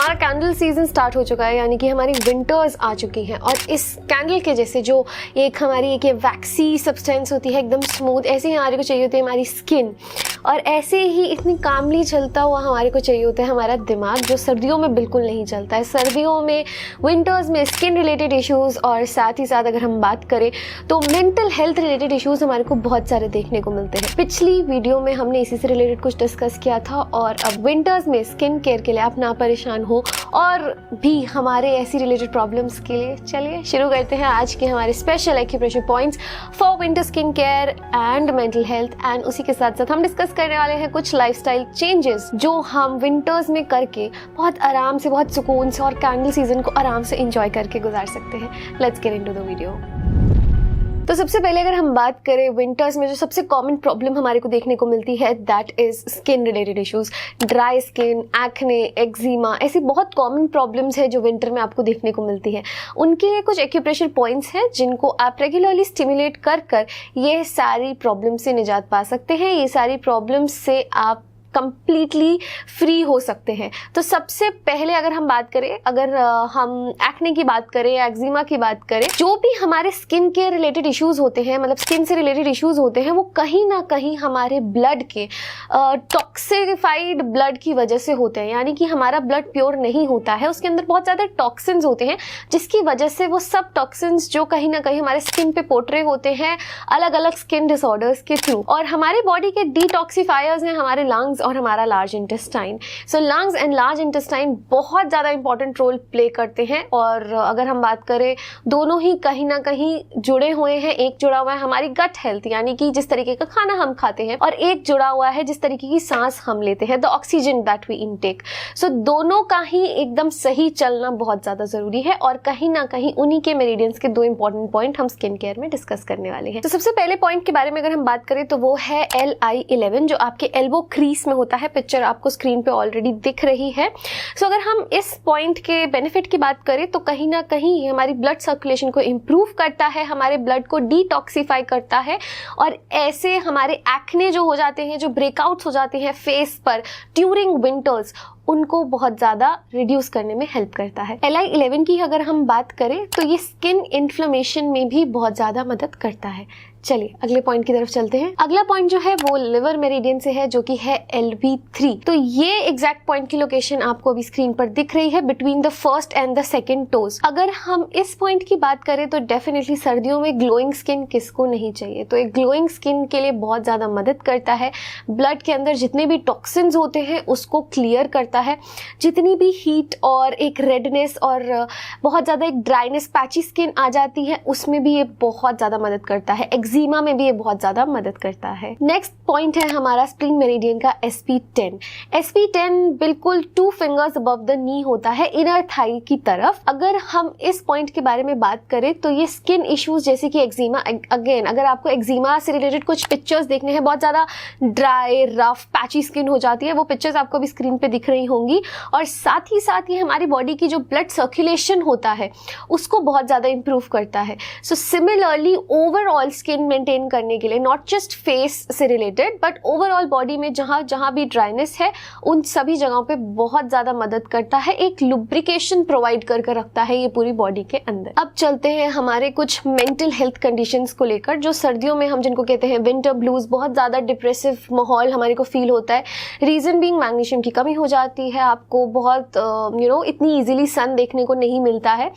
हमारा candle season start हो चुका है, यानी कि हमारी विंटर्स आ चुकी हैं। और इस कैंडल के जैसे जो एक हमारी एक वैक्सी सब्सटेंस होती है एकदम स्मूथ, ऐसे ही हमारे को चाहिए होती है हमारी स्किन। और ऐसे ही इतनी कामली चलता हुआ हमारे को चाहिए होता है हमारा दिमाग, जो सर्दियों में बिल्कुल नहीं चलता है। सर्दियों में, विंटर्स में स्किन रिलेटेड इश्यूज़ और साथ ही साथ अगर हम बात करें तो मेंटल हेल्थ रिलेटेड इश्यूज़ हमारे को बहुत सारे देखने को मिलते हैं। पिछली वीडियो में हमने इसी से रिलेटेड कुछ डिस्कस किया था। और अब विंटर्स में स्किन केयर के लिए आप ना परेशान हो और भी हमारे ऐसी रिलेटेड प्रॉब्लम्स के लिए, चलिए शुरू करते हैं आज के हमारे special acupressure points for winter skin care and mental health. And उसी के साथ साथ हम डिस्कस करने वाले हैं कुछ लाइफस्टाइल चेंजेस जो हम विंटर्स में करके बहुत आराम से, बहुत सुकून से और कैंडल सीजन को आराम से एंजॉय करके गुजार सकते हैं। Let's get into the video. तो सबसे पहले अगर हम बात करें विंटर्स में जो सबसे कॉमन प्रॉब्लम हमारे को देखने को मिलती है that is skin related issues. Dry skin, acne, eczema, ऐसी बहुत कॉमन प्रॉब्लम्स है जो विंटर में आपको देखने को मिलती है। उनके लिए कुछ एक्यूप्रेशर पॉइंट्स हैं जिनको आप रेगुलरली स्टिमुलेट कर कर ये सारी प्रॉब्लम से निजात पा सकते हैं। ये सारी प्रॉब्लम्स से आप कंप्लीटली फ्री हो सकते हैं। तो सबसे पहले अगर हम बात करें, अगर हम एक्ने की बात करें, एक्जिमा की बात करें, जो भी हमारे स्किन केयर रिलेटेड इश्यूज होते हैं, मतलब स्किन से रिलेटेड इश्यूज होते हैं, वो कहीं ना कहीं हमारे ब्लड के टॉक्सिफाइड ब्लड की वजह से होते हैं। यानी कि हमारा ब्लड प्योर नहीं होता है, उसके अंदर बहुत ज़्यादा टॉक्सिन्स होते हैं, जिसकी वजह से वो सब टॉक्सिन्स जो कहीं ना कहीं हमारे स्किन पे पोर्ट्रे होते हैं अलग अलग स्किन डिसऑर्डर्स के थ्रू। और हमारे बॉडी के डिटॉक्सिफायर्स हैं हमारे लंग्स और हमारा large intestine. So lungs and large intestine बहुत ज़्यादा इंपॉर्टेंट रोल प्ले करते हैं। और अगर हम बात करें, दोनों ही कहीं ना कहीं जुड़े हुए हैं। एक जुड़ा हुआ है हमारी गट हेल्थ, यानी कि जिस तरीके का खाना हम खाते हैं, और एक जुड़ा हुआ है जिस तरीके की सांस हम लेते हैं, the oxygen that we intake. So दोनों का ही एकदम सही चलना बहुत ज़्यादा ज़रूरी है। और कहीं ना कहीं उन्हीं के मेरिडियंस के दो इंपॉर्टेंट पॉइंट हम स्किन केयर में डिस्कस करने वाले हैं। तो सबसे पहले पॉइंट के बारे में अगर हम बात करें तो वो है LI11, जो आपके एल्बो क्रीज में होता है। पिक्चर आपको स्क्रीन पे ऑलरेडी दिख रही है। सो अगर हम इस पॉइंट के बेनिफिट की बात करें तो कहीं ना कहीं हमारी ब्लड सर्कुलेशन को इंप्रूव करता है, हमारे ब्लड को डिटॉक्सिफाई करता है। और ऐसे हमारे एक्ने जो हो जाते हैं, जो ब्रेकआउट्स हो जाते हैं फेस पर ड्यूरिंग विंटर्स, उनको बहुत ज़्यादा रिड्यूस करने में हेल्प करता है। LI11 की अगर हम बात करें तो ये स्किन इन्फ्लेमेशन में भी बहुत ज़्यादा मदद करता है। चलिए अगले पॉइंट की तरफ चलते हैं। अगला पॉइंट जो है वो लिवर मेरिडियन से है, जो कि है LV3। तो ये एग्जैक्ट पॉइंट की लोकेशन आपको अभी स्क्रीन पर दिख रही है, between the first and the second toes. अगर हम इस पॉइंट की बात करें तो डेफिनेटली सर्दियों में ग्लोइंग स्किन किसको नहीं चाहिए। तो एक ग्लोइंग स्किन के लिए बहुत ज़्यादा मदद करता है। ब्लड के अंदर जितने भी टॉक्सिन्स होते हैं उसको क्लियर करता है। जितनी भी हीट और एक रेडनेस और बहुत ज़्यादा एक ड्राइनेस, पैची स्किन आ जाती है, उसमें भी ये बहुत ज़्यादा मदद करता है। एक्जिमा में भी ये बहुत ज़्यादा मदद करता है। नेक्स्ट पॉइंट है हमारा स्प्लिन मेरिडियन का SP10। SP10 बिल्कुल 2 फिंगर्स अबव द नी होता है, इनर थाई की तरफ। अगर हम इस पॉइंट के बारे में बात करें तो ये स्किन इश्यूज जैसे कि एक्जिमा, अगेन अगर आपको एक्जिमा से रिलेटेड कुछ पिक्चर्स देखने हैं, बहुत ज़्यादा ड्राई, रफ, पैची स्किन हो जाती है, वो पिक्चर्स आपको भी स्क्रीन पे दिख रही होंगी। और साथ ही साथ ये हमारी बॉडी की जो ब्लड सर्कुलेशन होता है उसको बहुत ज़्यादा इंप्रूव करता है। So similarly overall skin maintain करने के लिए, नॉट जस्ट फेस से रिलेटेड बट ओवरऑल बॉडी में जहाँ जहाँ भी ड्राइनेस है उन सभी जगहों पे बहुत ज़्यादा मदद करता है। एक लुब्रिकेशन प्रोवाइड करके रखता है ये पूरी बॉडी के अंदर। अब चलते हैं हमारे कुछ मेंटल हेल्थ कंडीशंस को लेकर, जो सर्दियों में हम जिनको कहते हैं विंटर ब्लूज, बहुत ज़्यादा डिप्रेसिव माहौल हमारे को फील होता है। रीज़न बीइंग मैग्नीशियम की कमी हो जाती है, आपको बहुत इतनी इजीली सन देखने को नहीं मिलता है।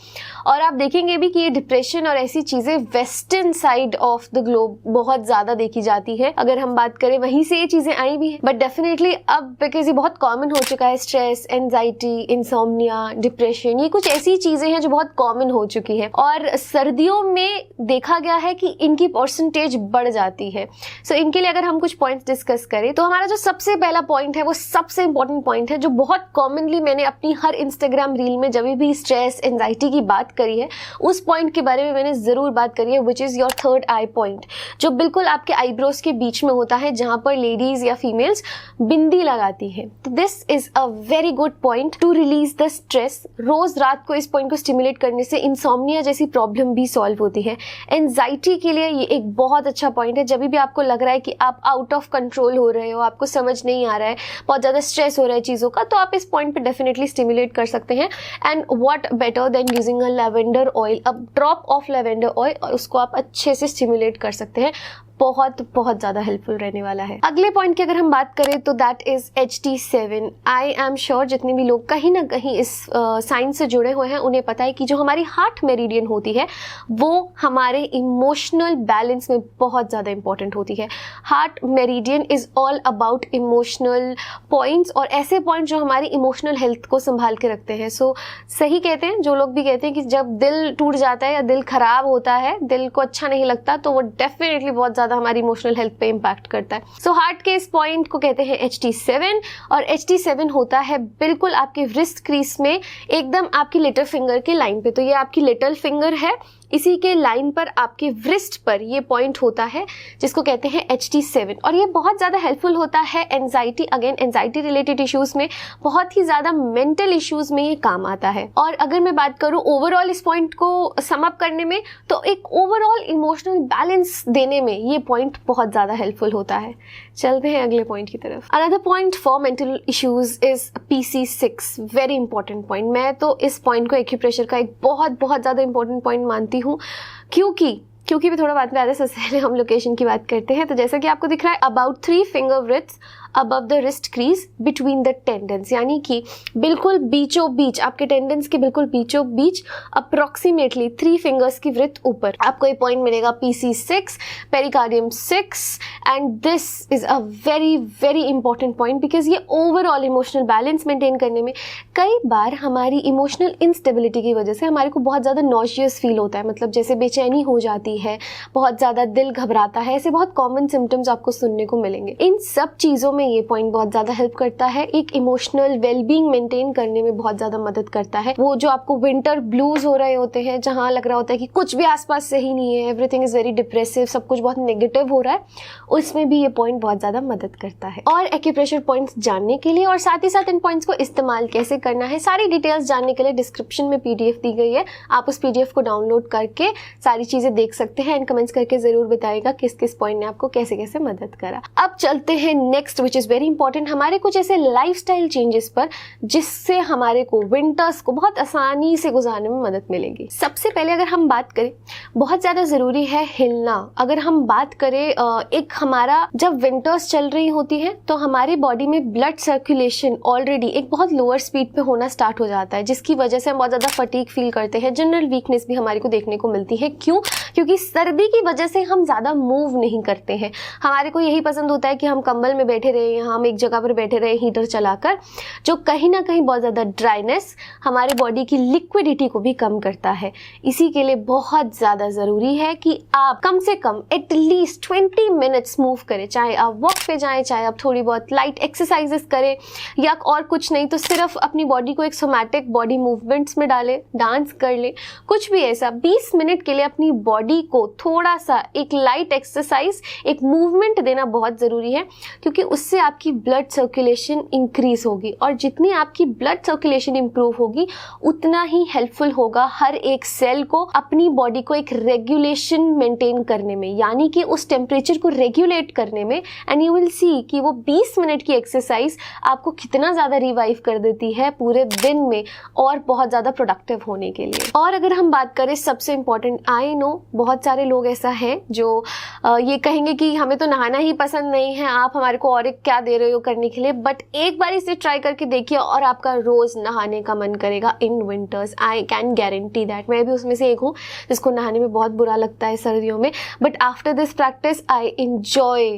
और आप देखेंगे भी कि ये डिप्रेशन और ऐसी चीज़ें western side of the globe बहुत ज़्यादा देखी जाती है। अगर हम बात करें वहीं से ये चीज़ें आई भी हैं, बट डेफिनेटली अब बिकॉज ये बहुत कॉमन हो चुका है, स्ट्रेस, एंजाइटी, इंसोम्निया, डिप्रेशन, ये कुछ ऐसी चीज़ें हैं जो बहुत कॉमन हो चुकी है। और सर्दियों में देखा गया है कि इनकी परसेंटेज बढ़ जाती है। सो इनके लिए अगर हम कुछ पॉइंट्स डिस्कस करें तो हमारा जो सबसे पहला पॉइंट है वो सबसे इंपॉर्टेंट पॉइंट है, जो बहुत कॉमनली मैंने अपनी हर इंस्टाग्राम रील में जब भी स्ट्रेस, एंजाइटी की बात करी है, उस पॉइंट के बारे में मैंने ज़रूर बात करी है, which is your third I point जो बिल्कुल आपके आईब्रोज के बीच में होता है, जहां पर लेडीज या फीमेल्स बिंदी लगाती हैं। तो this is a very good point to release the stress. रोज रात को इस पॉइंट को स्टिमुलेट करने से इंसोम्निया जैसी प्रॉब्लम भी सॉल्व होती है। एंजाइटी के लिए ये एक बहुत अच्छा पॉइंट है। जब भी आपको लग रहा है कि आप आउट ऑफ कंट्रोल हो रहे हो, आपको समझ नहीं आ रहा है, बहुत ज़्यादा स्ट्रेस हो रहा है चीज़ों का, तो आप इस पॉइंट पे डेफिनेटली स्टिमुलेट कर सकते हैं। And what better than using a lavender oil, a drop of lavender oil, और उसको आप अच्छे से स्टिमुलेट कर सकते हैं। बहुत बहुत ज़्यादा हेल्पफुल रहने वाला है। अगले पॉइंट की अगर हम बात करें तो that is HT7। I am sure जितने भी लोग कहीं ना कहीं इस साइंस से जुड़े हुए हैं उन्हें पता है कि जो हमारी हार्ट मेरिडियन होती है वो हमारे इमोशनल बैलेंस में बहुत ज़्यादा इंपॉर्टेंट होती है। Heart meridian is all about emotional points, और ऐसे पॉइंट जो हमारी इमोशनल हेल्थ को संभाल के रखते हैं। सो सही कहते हैं जो लोग भी कहते हैं कि जब दिल टूट जाता है या दिल खराब होता है, दिल को अच्छा नहीं लगता, तो वो डेफिनेटली बहुत ज़्यादा हमारी इमोशनल हेल्थ पे इम्पैक्ट करता है। सो हार्ट के इस पॉइंट को कहते हैं HT7, और HT7 होता है बिल्कुल आपके रिस्ट क्रीज में, एकदम आपकी लिटिल फिंगर के लाइन पे। तो ये आपकी लिटिल फिंगर है, इसी के लाइन पर आपके व्रिस्ट पर ये पॉइंट होता है जिसको कहते हैं HT7, और ये बहुत ज़्यादा हेल्पफुल होता है anxiety, again anxiety related issues में, बहुत ही ज़्यादा मेंटल इश्यूज़ में ये काम आता है। और अगर मैं बात करूँ ओवरऑल इस पॉइंट को सम अप करने में, तो एक ओवरऑल इमोशनल बैलेंस देने में ये पॉइंट बहुत ज़्यादा हेल्पफुल होता है। चलते हैं अगले पॉइंट की तरफ। Another point for mental issues is PC6, very important point. मैं तो इस पॉइंट को एक्यूप्रेशर का एक बहुत बहुत ज़्यादा इंपॉर्टेंट पॉइंट मानती हूँ, क्योंकि भी थोड़ा बाद में आते हैं। सबसे पहले हम लोकेशन की बात करते हैं। तो जैसा कि आपको दिख रहा है, about 3 finger widths above the wrist crease between the tendons, यानी कि बिल्कुल बीचों बीच, आपके टेंडन्स के बिल्कुल बीचों बीच अप्रोक्सीमेटली 3 फिंगर्स की वृत्त ऊपर आपको ये पॉइंट मिलेगा PC6, pericardium 6, and this is a very very important point because ये ओवरऑल इमोशनल बैलेंस मेंटेन करने में, कई बार हमारी इमोशनल इंस्टेबिलिटी की वजह से हमारे को बहुत ज़्यादा नॉशियस फील होता है, मतलब जैसे बेचैनी हो जाती है, बहुत ज़्यादा दिल घबराता है, ऐसे बहुत कॉमन सिम्टम्स आपको सुनने को मिलेंगे। इन सब चीज़ों में ये पॉइंट बहुत ज़्यादा हेल्प करता है, एक इमोशनल वेलबींग मेंटेन करने में बहुत ज़्यादा मदद करता है। वो जो आपको विंटर ब्लूज हो रहे होते हैं, जहाँ लग रहा होता है कि कुछ भी आसपास सही नहीं है, एवरीथिंग इज वेरी डिप्रेसिव, सब कुछ बहुत नेगेटिव हो रहा है, उसमें भी ये पॉइंट बहुत ज़्यादा मदद करता है। और एक्यूप्रेशर पॉइंट्स जानने के लिए और साथ ही साथ इन पॉइंट्स को इस्तेमाल कैसे करना है, सारी डिटेल्स जानने के लिए डिस्क्रिप्शन में PDF दी गई है, आप उस PDF को डाउनलोड करके सारी चीज़ें देख सकते हैं। एंड कमेंट्स करके ज़रूर बताइएगा किस किस पॉइंट ने आपको कैसे कैसे मदद करा। अब चलते हैं next, which is very important, हमारे कुछ ऐसे लाइफस्टाइल चेंजेस पर जिससे हमारे को विंटर्स को बहुत आसानी से गुजारने में मदद मिलेगी। सबसे पहले अगर हम बात करें, बहुत ज़्यादा ज़रूरी है हिलना। अगर हम बात करें एक हमारा जब विंटर्स चल रही होती हैं तो हमारी बॉडी में ब्लड सर्कुलेशन ऑलरेडी एक बहुत लोअर स्पीड पे होना स्टार्ट हो जाता है, जिसकी वजह से हम बहुत ज़्यादा फटीग फील करते हैं, जनरल वीकनेस भी हमारे को देखने को मिलती है। क्योंकि सर्दी की वजह से हम ज़्यादा मूव नहीं करते हैं, हमारे को यही पसंद होता है कि हम कंबल में बैठे रहे, हम एक जगह पर बैठे रहे हीटर चलाकर, जो कहीं ना कहीं बहुत ज़्यादा ड्राइनेस हमारे बॉडी की लिक्विडिटी को भी कम करता है। इसी के लिए बहुत ज़्यादा ज़रूरी है कि आप कम से कम एटलीस्ट 20 मिनट्स मूव करें, चाहे आप वॉक पे जाएं, चाहे आप थोड़ी बहुत लाइट एक्सरसाइजेस करें, या और कुछ नहीं तो सिर्फ अपनी बॉडी को एक सोमैटिक बॉडी मूवमेंट्स में डालें, डांस कर लें, कुछ भी ऐसा 20 मिनट के लिए अपनी बॉडी को थोड़ा सा एक लाइट एक्सरसाइज, एक मूवमेंट देना बहुत ज़रूरी है, क्योंकि उससे आपकी ब्लड सर्कुलेशन इंक्रीज होगी, और जितनी आपकी ब्लड सर्कुलेशन इंप्रूव होगी उतना ही हेल्पफुल होगा हर एक सेल को अपनी बॉडी को एक रेगुलेशन मेंटेन करने में, यानी कि उस टेम्परेचर को रेगुलेट करने में। एंड यू विल सी कि वो 20 मिनट की एक्सरसाइज आपको कितना ज़्यादा रिवाइव कर देती है पूरे दिन में, और बहुत ज़्यादा प्रोडक्टिव होने के लिए। और अगर हम बात करें सबसे इम्पॉर्टेंट, आई नो बहुत सारे लोग ऐसा है जो ये कहेंगे कि हमें तो नहाना ही पसंद नहीं है, आप हमारे को और एक क्या दे रहे हो करने के लिए, बट एक बार इसे ट्राई करके देखिए और आपका रोज नहाने का मन करेगा in winters. I can guarantee that. मैं भी उसमें से एक हूँ जिसको नहाने में बहुत बुरा लगता है सर्दियों में, but after this practice I enjoy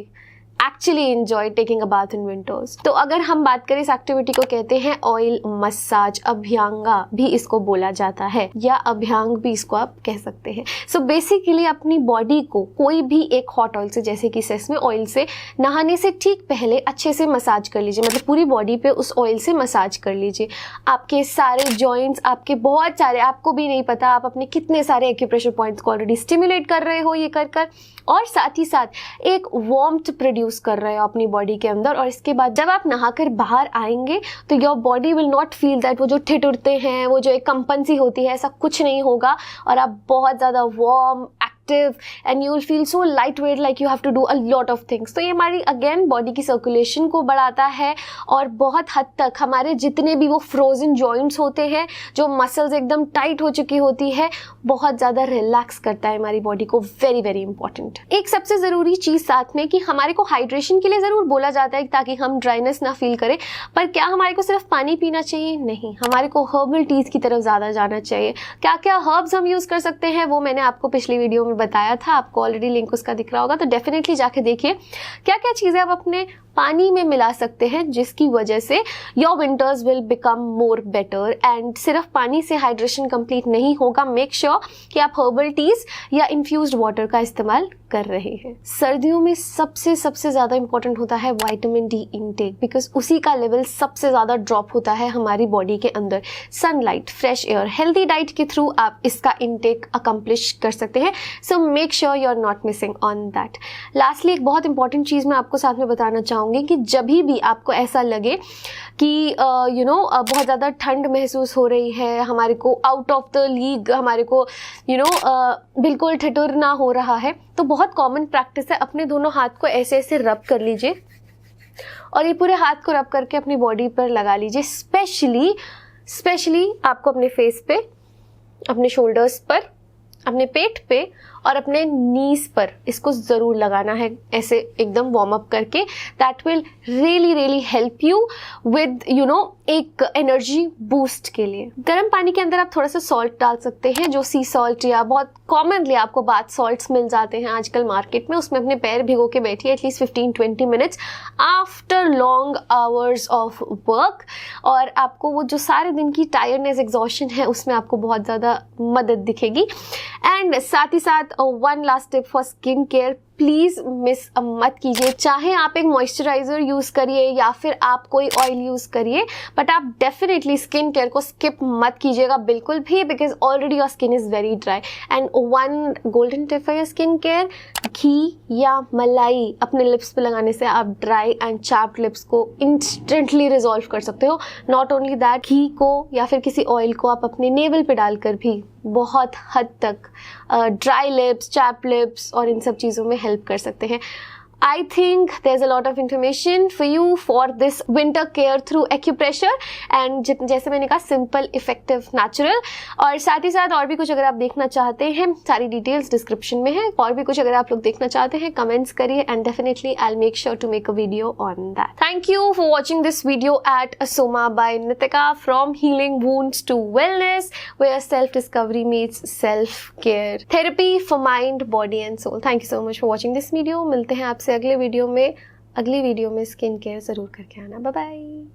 actually enjoy taking a bath in winters. तो अगर हम बात करें, इस एक्टिविटी को कहते हैं ऑयल मसाज, अभ्यंगा भी इसको बोला जाता है, या अभ्यंग भी इसको आप कह सकते हैं। सो बेसिकली अपनी बॉडी को कोई भी एक हॉट ऑयल से, जैसे कि सेसमे ऑयल से, नहाने से ठीक पहले अच्छे से मसाज कर लीजिए, मतलब पूरी बॉडी पे उस ऑयल से मसाज कर लीजिए। आपके सारे जॉइंट्स, आपके बहुत सारे, आपको भी नहीं पता आप अपने कितने सारे एक्यूप्रेशर पॉइंट्स को ऑलरेडी स्टिमुलेट कर रहे हो ये कर कर, और साथ ही साथ एक वार्मथ प्रोड्यूस कर रहे हो अपनी बॉडी के अंदर। और इसके बाद जब आप नहाकर बाहर आएंगे तो your body will not feel that वो जो ठिठुरते हैं, वो जो एक कंपन सी होती है, ऐसा कुछ नहीं होगा, और आप बहुत ज़्यादा warm, and you will feel so lightweight, like you have to do a lot of things। तो ये हमारी अगेन बॉडी की सर्कुलेशन को बढ़ाता है, और बहुत हद तक हमारे जितने भी वो फ्रोजन जॉइंट्स होते हैं, जो मसल्स एकदम टाइट हो चुकी होती है, बहुत ज़्यादा रिलैक्स करता है हमारी बॉडी को। Very very important. एक सबसे ज़रूरी चीज़ साथ में कि हमारे को हाइड्रेशन के लिए ज़रूर बोला जाता है ताकि हम ड्राइनेस ना फील करें, पर क्या हमारे को सिर्फ पानी पीना चाहिए? नहीं, हमारे को हर्बल टीज की तरफ ज़्यादा जाना चाहिए। क्या क्या हर्ब्स हम यूज़ कर सकते हैं वो मैंने आपको पिछली वीडियो में बताया था, आपको ऑलरेडी लिंक उसका दिख रहा होगा, तो डेफिनेटली जाके देखिए क्या क्या चीज़ें आप अपने पानी में मिला सकते हैं जिसकी वजह से your winters will become more better. And सिर्फ पानी से हाइड्रेशन कंप्लीट नहीं होगा, मेक श्योर कि आप हर्बल टीज या इन्फ्यूज्ड वाटर का इस्तेमाल कर रहे हैं। सर्दियों में सबसे ज़्यादा इंपॉर्टेंट होता है विटामिन डी इनटेक, बिकॉज उसी का लेवल सबसे ज़्यादा ड्रॉप होता है हमारी बॉडी के अंदर। Sunlight, fresh air, healthy diet के थ्रू आप इसका इनटेक अकम्प्लिश कर सकते हैं। So make sure you are not missing on that. Lastly एक बहुत इंपॉर्टेंट चीज़ मैं आपको साथ में बताना चाहूँगी कि जब भी आपको ऐसा लगे कि बहुत ज़्यादा ठंड महसूस हो रही है, हमारे को आउट ऑफ द लीग, हमारे को बिल्कुल ठिठुरना हो रहा है, तो बहुत कॉमन प्रैक्टिस है, अपने दोनों हाथ को ऐसे ऐसे रब कर लीजिए और ये पूरे हाथ को रब करके अपनी बॉडी पर लगा लीजिए। स्पेशली आपको अपने फेस पे, अपने शोल्डर्स पर, अपने पेट पे और अपने नीज पर इसको ज़रूर लगाना है, ऐसे एकदम वार्म अप करके। That will really help you with एक एनर्जी बूस्ट के लिए। गर्म पानी के अंदर आप थोड़ा सा सॉल्ट डाल सकते हैं, जो सी सॉल्ट या बहुत कॉमनली आपको बाथ सॉल्ट्स मिल जाते हैं आजकल मार्केट में। उसमें अपने पैर भिगो के बैठिए at least 15-20 minutes after long hours of work, और आपको वो जो सारे दिन की टायर्डनेस, एग्जॉशन है, उसमें आपको बहुत ज़्यादा मदद दिखेगी। एंड साथ ही साथ one last tip for skin care, please miss मत कीजिए। चाहे आप एक मॉइस्चराइजर यूज़ करिए या फिर आप कोई ऑयल यूज़ करिए, बट आप डेफिनेटली स्किन केयर को स्किप मत कीजिएगा बिल्कुल भी, because already your skin is very dry. And one golden tip for your skin care, घी या मलाई अपने लिप्स पे लगाने से आप ड्राई एंड चैप्ड लिप्स को इंस्टेंटली रिजॉल्व कर सकते हो। नॉट ओनली दैट, घी को या फिर किसी ऑयल को आप अपने नेवल पे डालकर भी बहुत हद तक ड्राई लिप्स, चैप लिप्स और इन सब चीज़ों में हेल्प कर सकते हैं। I think there's a lot of information for you for this winter care through acupressure and जैसे मैंने कहा simple, effective, natural। और साथ ही साथ और भी कुछ अगर आप देखना चाहते हैं, सारी डिटेल्स डिस्क्रिप्शन में है। और भी कुछ अगर आप लोग देखना चाहते हैं कमेंट्स करिए, and definitely I'll make sure to make a video on that। Thank you for watching this video at Asoma by Nitika, from healing wounds to wellness, where self-discovery meets self-care, therapy for mind, body and soul। Thank you so much for watching this video। मिलते हैं आपसे अगली video में skin care ज़रूर करके आना। Bye bye.